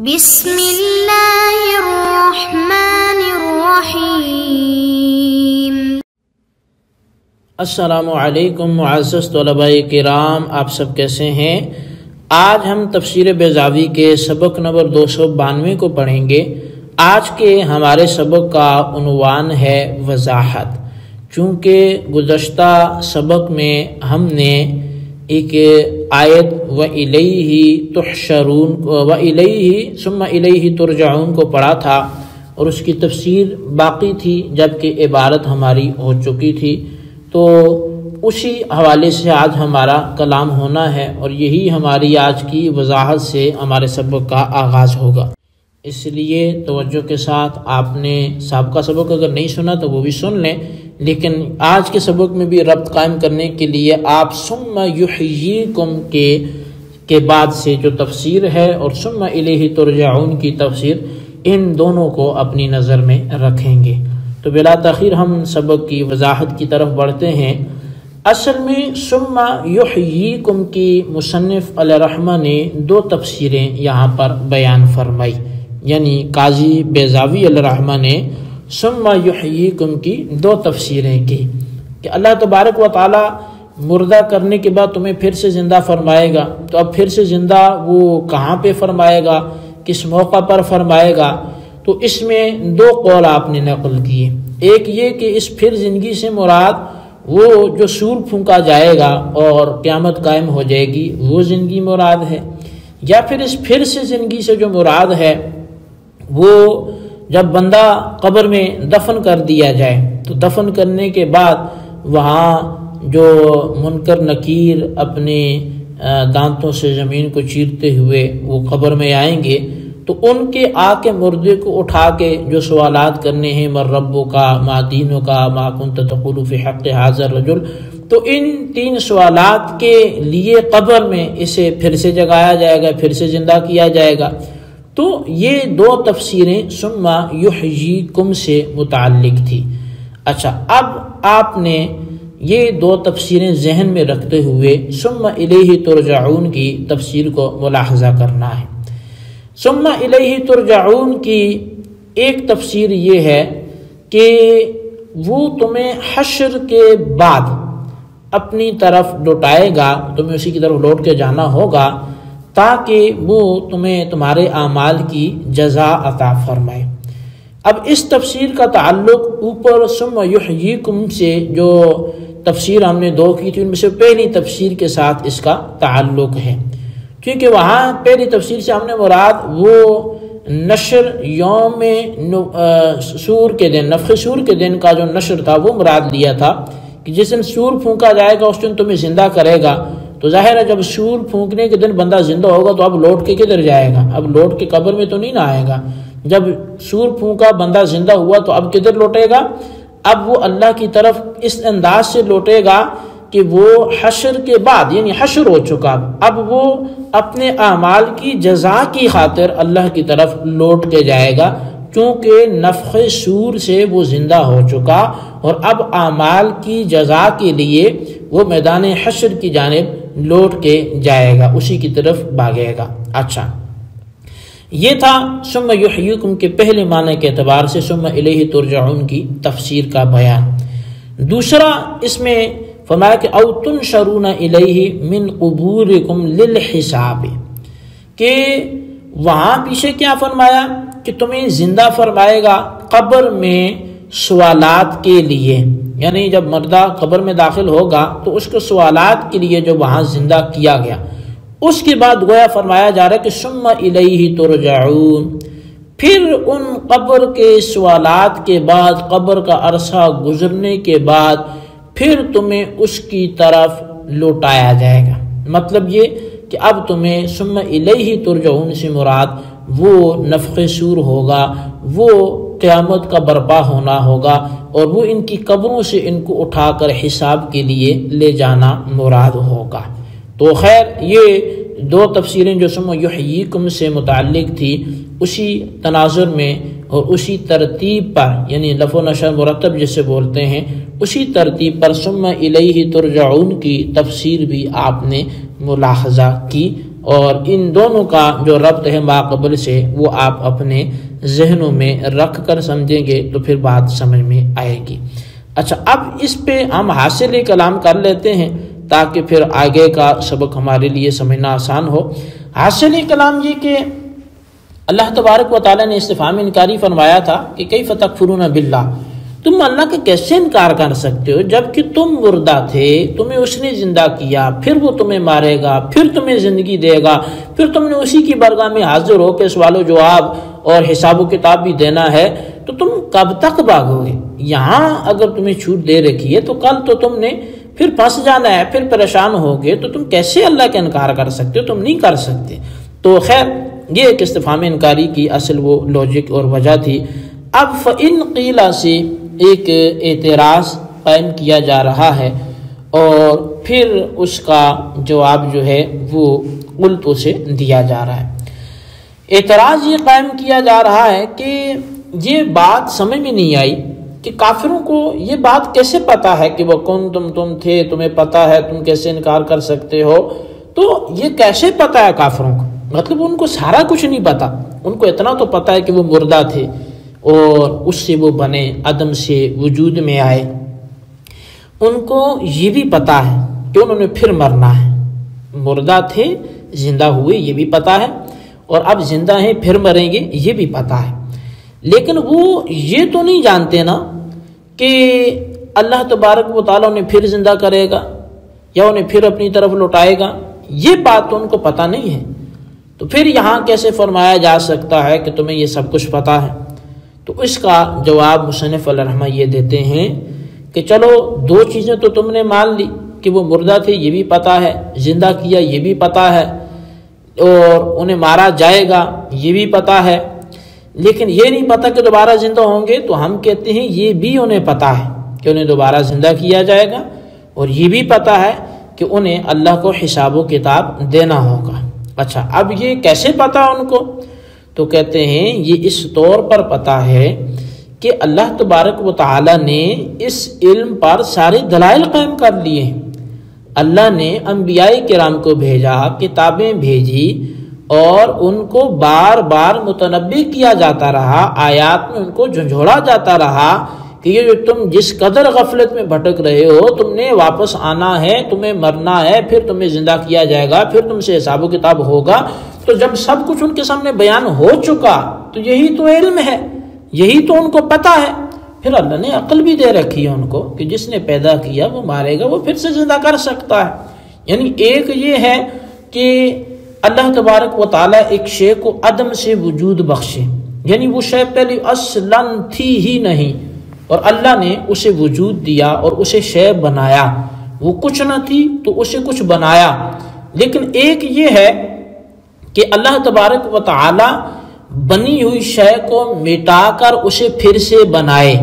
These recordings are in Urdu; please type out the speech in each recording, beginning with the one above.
بسم اللہ الرحمن الرحیم۔ السلام علیکم معزز طلباء کرام، آپ سب کیسے ہیں؟ آج ہم تفسیر بیضاوی کے سبق نمبر 292 کو پڑھیں گے۔ آج کے ہمارے سبق کا عنوان ہے وضاحت۔ چونکہ گزشتہ سبق میں ہم نے ایک آیت وَإِلَيْهِ تُحْشَرُونَ وَإِلَيْهِ ثُمَّ إِلَيْهِ تُرْجَعُونَ کو پڑھا تھا اور اس کی تفسیر باقی تھی جبکہ عبارت ہماری ہو چکی تھی، تو اسی حوالے سے آج ہمارا کلام ہونا ہے اور یہی ہماری آج کی وضاحت سے ہمارے سبق کا آغاز ہوگا۔ اس لیے توجہ کے ساتھ آپ نے سابقہ سبق اگر نہیں سنا تو وہ بھی سن لیں، لیکن آج کے سبق میں بھی ربط قائم کرنے کے لیے آپ ثم یحییکم کے بعد سے جو تفسیر ہے اور ثم الیہ ترجعون کی تفسیر، ان دونوں کو اپنی نظر میں رکھیں گے۔ تو بلا تاخیر ہم سبق کی وضاحت کی طرف بڑھتے ہیں۔ اصل میں ثم یحییکم کی مصنف علیہ الرحمہ نے دو تفسیریں یہاں پر بیان فرمائی، یعنی قاضی بیضاوی علیہ الرحمہ نے ثم یحییکم کی دو تفسیریں کی کہ اللہ تبارک و تعالی مردہ کرنے کے بعد تمہیں پھر سے زندہ فرمائے گا، تو اب پھر سے زندہ وہ کہاں پہ فرمائے گا، کس موقع پر فرمائے گا؟ تو اس میں دو قول آپ نے نقل کیے۔ ایک یہ کہ اس پھر زندگی سے مراد وہ جو سور پھونکا جائے گا اور قیامت قائم ہو جائے گی وہ زندگی مراد ہے، یا پھر اس پھر سے زندگی سے جو مراد ہے وہ جب بندہ قبر میں دفن کر دیا جائے تو دفن کرنے کے بعد وہاں جو منکر نکیر اپنے دانتوں سے زمین کو چیرتے ہوئے وہ قبر میں آئیں گے، تو ان کے آ کے مردے کو اٹھا کے جو سوالات کرنے ہیں من ربک ما دینک ما کنت تقول فی حق ھذا الرجل، تو ان تین سوالات کے لیے قبر میں اسے پھر سے جگایا جائے گا، پھر سے زندہ کیا جائے گا۔ تو یہ دو تفسیریں ثم یحییکم سے متعلق تھی۔ اچھا، اب آپ نے یہ دو تفسیریں ذہن میں رکھتے ہوئے ثم الیہ ترجعون کی تفسیر کو ملاحظہ کرنا ہے۔ ثم الیہ ترجعون کی ایک تفسیر یہ ہے کہ وہ تمہیں حشر کے بعد اپنی طرف لوٹائے گا، تمہیں اسی کی طرف لوٹ کے جانا ہوگا تاکہ وہ تمہیں تمہارے اعمال کی جزا عطا فرمائے۔ اب اس تفسیر کا تعلق اوپر ثم یحییکم سے جو تفسیر ہم نے دو کی تھی ان میں سے پہلی تفسیر کے ساتھ اس کا تعلق ہے، کیونکہ وہاں پہلی تفسیر سے ہم نے مراد وہ نشر یوم سور کے دن، نفخ سور کے دن کا جو نشر تھا وہ مراد لیا تھا کہ جس دن سور پھونکا جائے گا اس دن تمہیں زندہ کرے گا۔ تو ظاہر ہے جب سور پھونکنے کے دن بندہ زندہ ہوگا تو اب لوٹ کے کدھر جائے گا؟ اب لوٹ کے قبر میں تو نہیں نہ آئے گا۔ جب سور پھونکا بندہ زندہ ہوا تو اب کدھر لوٹے گا؟ اب وہ اللہ کی طرف اس انداز سے لوٹے گا کہ وہ حشر کے بعد، یعنی حشر ہو چکا، اب وہ اپنے اعمال کی جزا کی خاطر اللہ کی طرف لوٹ کے جائے گا، کیونکہ نفخ سور سے وہ زندہ ہو چکا اور اب اعمال کی جزا کے لیے وہ میدان حشر کی جانب لوٹ کے جائے گا، اسی کی طرف بھاگے گا۔ اچھا، یہ تھا ثم یحییکم کے پہلے معنی کے اعتبار سے ثم الیہ ترجعون کی تفسیر کا بیان۔ دوسرا اس میں فرمایا کہ او تنشرون الیہ من قبورکم للحساب، کہ وہاں پیچھے کیا فرمایا کہ تمہیں زندہ فرمائے گا قبر میں سوالات کے لیے، یعنی جب مردہ قبر میں داخل ہوگا تو اس کے سوالات کے لیے جو وہاں زندہ کیا گیا، اس کے بعد گویا فرمایا جا رہا ہے کہ ثم الیہ ترجعون، پھر ان قبر کے سوالات کے بعد، قبر کا عرصہ گزرنے کے بعد پھر تمہیں اس کی طرف لوٹایا جائے گا۔ مطلب یہ کہ اب تمہیں ثم الیہ ترجعون سے مراد وہ نفخ سور ہوگا، وہ قیامت کا برپا ہونا ہوگا اور وہ ان کی قبروں سے ان کو اٹھا کر حساب کے لیے لے جانا مراد ہوگا۔ تو خیر یہ دو تفسیریں جو ثم یحییکم سے متعلق تھی اسی تناظر میں اور اسی ترتیب پر، یعنی لف و نشر مرتب جسے بولتے ہیں، اسی ترتیب پر ثم الیہ ترجعون کی تفسیر بھی آپ نے ملاحظہ کی اور ان دونوں کا جو ربط ہے ماقبل سے وہ آپ اپنے ذہنوں میں رکھ کر سمجھیں گے تو پھر بات سمجھ میں آئے گی۔ اچھا، اب اس پہ ہم حاصل کلام کر لیتے ہیں تاکہ پھر آگے کا سبق ہمارے لیے سمجھنا آسان ہو۔ حاصل کلام یہ کہ اللہ تبارک و تعالیٰ نے استفہام انکاری فرمایا تھا کہ کیف تکفرون باللہ، تم اللہ کا کیسے انکار کر سکتے ہو جبکہ تم مردہ تھے، تمہیں اس نے زندہ کیا، پھر وہ تمہیں مارے گا، پھر تمہیں زندگی دے گا، پھر تم نے اسی کی بارگاہ میں حاضر ہو کے سوال و جواب اور حساب و کتاب بھی دینا ہے، تو تم کب تک بھاگو گے؟ یہاں اگر تمہیں چھوٹ دے رکھی ہے تو کل تو تم نے پھر پھنس جانا ہے، پھر پریشان ہوگے، تو تم کیسے اللہ کا انکار کر سکتے ہو؟ تم نہیں کر سکتے۔ تو خیر یہ ایک استفہام انکاری کی اصل وہ لوجک اور وجہ تھی۔ اب فَإِن قِيلَ سے ایک اعتراض قائم کیا جا رہا ہے اور پھر اس کا جواب جو ہے وہ قلت سے دیا جا رہا ہے۔ اعتراض یہ قائم کیا جا رہا ہے کہ یہ بات سمجھ میں نہیں آئی کہ کافروں کو یہ بات کیسے پتا ہے کہ وہ کون تم تھے، تمہیں پتا ہے، تم کیسے انکار کر سکتے ہو؟ تو یہ کیسے پتا ہے کافروں کو؟ مطلب ان کو سارا کچھ نہیں پتا، ان کو اتنا تو پتا ہے کہ وہ مردہ تھے اور اس سے وہ بنے، عدم سے وجود میں آئے۔ ان کو یہ بھی پتا ہے کہ انہوں نے پھر مرنا ہے، مردہ تھے زندہ ہوئے یہ بھی پتا ہے، اور اب زندہ ہیں پھر مریں گے یہ بھی پتا ہے، لیکن وہ یہ تو نہیں جانتے نا کہ اللہ تبارک و تعالیٰ انہیں پھر زندہ کرے گا یا انہیں پھر اپنی طرف لوٹائے گا، یہ بات تو ان کو پتا نہیں ہے۔ تو پھر یہاں کیسے فرمایا جا سکتا ہے کہ تمہیں یہ سب کچھ پتا ہے؟ تو اس کا جواب مصنف علیہ الرحمہ یہ دیتے ہیں کہ چلو دو چیزیں تو تم نے مان لی کہ وہ مردہ تھے یہ بھی پتا ہے، زندہ کیا یہ بھی پتا ہے، اور انہیں مارا جائے گا یہ بھی پتا ہے، لیکن یہ نہیں پتا کہ دوبارہ زندہ ہوں گے۔ تو ہم کہتے ہیں یہ بھی انہیں پتا ہے کہ انہیں دوبارہ زندہ کیا جائے گا، اور یہ بھی پتا ہے کہ انہیں اللہ کو حساب و کتاب دینا ہوگا۔ اچھا، اب یہ کیسے پتا ان کو؟ تو کہتے ہیں یہ اس طور پر پتا ہے کہ اللہ تبارک و تعالی نے اس علم پر سارے دلائل قائم کر لیے ہیں۔ اللہ نے انبیاء کرام کو بھیجا، کتابیں بھیجی، اور ان کو بار بار متنبی کیا جاتا رہا، آیات میں ان کو جھنجھوڑا جاتا رہا کہ یہ جو تم جس قدر غفلت میں بھٹک رہے ہو، تم نے واپس آنا ہے، تمہیں مرنا ہے، پھر تمہیں زندہ کیا جائے گا، پھر تم سے حساب و کتاب ہوگا۔ تو جب سب کچھ ان کے سامنے بیان ہو چکا تو یہی تو علم ہے، یہی تو ان کو پتا ہے۔ پھر اللہ نے عقل بھی دے رکھی ہے ان کو کہ جس نے پیدا کیا وہ مارے گا، وہ پھر سے زندہ کر سکتا ہے۔ یعنی ایک یہ ہے کہ اللہ تبارک و تعالیٰ ایک شے کو عدم سے وجود بخشے، یعنی وہ شے پہلے اصلاً تھی ہی نہیں اور اللہ نے اسے وجود دیا اور اسے شے بنایا، وہ کچھ نہ تھی تو اسے کچھ بنایا۔ لیکن ایک یہ ہے کہ اللہ تبارک و تعالی بنی ہوئی شے کو مٹا کر اسے پھر سے بنائے،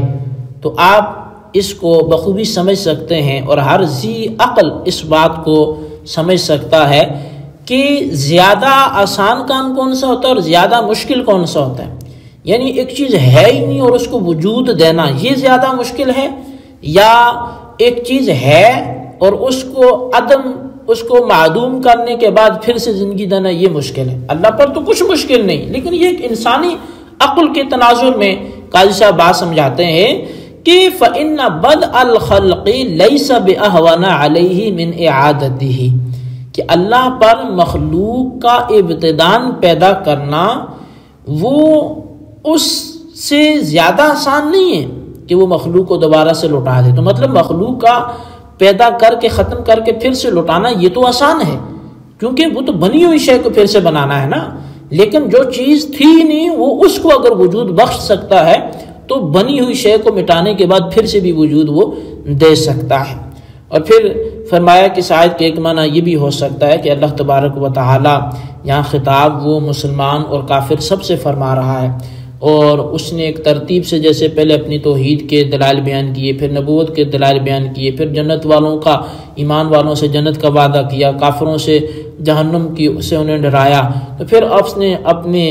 تو آپ اس کو بخوبی سمجھ سکتے ہیں، اور ہر ذی عقل اس بات کو سمجھ سکتا ہے کہ زیادہ آسان کام کون سا ہوتا ہے اور زیادہ مشکل کون سا ہوتا ہے۔ یعنی ایک چیز ہے ہی نہیں اور اس کو وجود دینا یہ زیادہ مشکل ہے، یا ایک چیز ہے اور اس کو معدوم کرنے کے بعد پھر سے زندگی دینا یہ مشکل ہے۔ اللہ پر تو کچھ مشکل نہیں، لیکن یہ ایک انسانی عقل کے تناظر میں قاضی صاحب بات سمجھاتے ہیں کہ فَإِنَّ بَدْءَ الْخَلْقِ لَيْسَ بِأَهْوَنَ عَلَيْهِ مِنْ إِعَادَتِهِ، کہ اللہ پر مخلوق کا ابتداً پیدا کرنا وہ اس سے زیادہ آسان نہیں ہے کہ وہ مخلوق کو دوبارہ سے لوٹا دے۔ تو مطلب مخلوق کا پیدا کر کے ختم کر کے پھر سے لوٹانا یہ تو آسان ہے، کیونکہ وہ تو بنی ہوئی شے کو پھر سے بنانا ہے نا، لیکن جو چیز تھی نہیں وہ اس کو اگر وجود بخش سکتا ہے تو بنی ہوئی شے کو مٹانے کے بعد پھر سے بھی وجود وہ دے سکتا ہے۔ اور پھر فرمایا کہ شاید کہ ایک معنی یہ بھی ہو سکتا ہے کہ اللہ تبارک و تعالی یہاں خطاب وہ مسلمان اور کافر سب سے فرما رہا ہے، اور اس نے ایک ترتیب سے جیسے پہلے اپنی توحید کے دلائل بیان کیے، پھر نبوت کے دلائل بیان کیے، پھر جنت والوں کا، ایمان والوں سے جنت کا وعدہ کیا، کافروں سے جہنم کی سے انہیں ڈرایا، تو پھر اس نے اپنے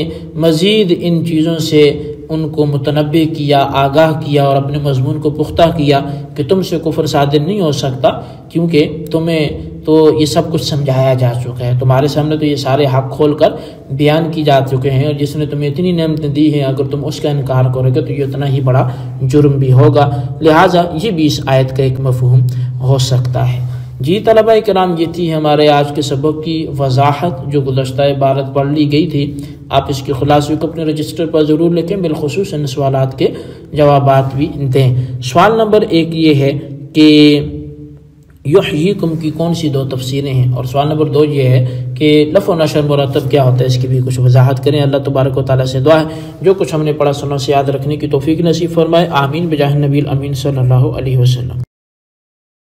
مزید ان چیزوں سے ان کو متنبع کیا، آگاہ کیا، اور اپنے مضمون کو پختہ کیا کہ تم سے کفر صادر نہیں ہو سکتا، کیونکہ تمہیں تو یہ سب کچھ سمجھایا جا چکا ہے، تمہارے سامنے تو یہ سارے حق کھول کر بیان کی جا چکے ہیں، اور جس نے تمہیں اتنی نعمتیں دی ہیں اگر تم اس کا انکار کرو گے تو یہ اتنا ہی بڑا جرم بھی ہوگا، لہٰذا یہ بھی اس آیت کا ایک مفہوم ہو سکتا ہے۔ جی طلبہ کرام، یہ تھی ہمارے آج کے سبق کی وضاحت جو گزشتہ عبارت پڑھ لی گئی تھی۔ آپ اس کی خلاصے کو اپنے رجسٹر پر ضرور لکھیں، بالخصوص ان سوالات کے جوابات بھی دیں۔ سوال نمبر 1 یہ ہے کہ یحییکم کی کون سی 2 تفسیریں ہیں، اور سوال نمبر 2 یہ ہے کہ لف و نشر مرتب کیا ہوتا ہے، اس کی بھی کچھ وضاحت کریں۔ اللہ تبارک و تعالیٰ سے دعا ہے جو کچھ ہم نے پڑھا سنا سے یاد رکھنے کی توفیق نصیب فرمائے، آمین بجاہ النبی الامین صلی اللہ علیہ وسلم۔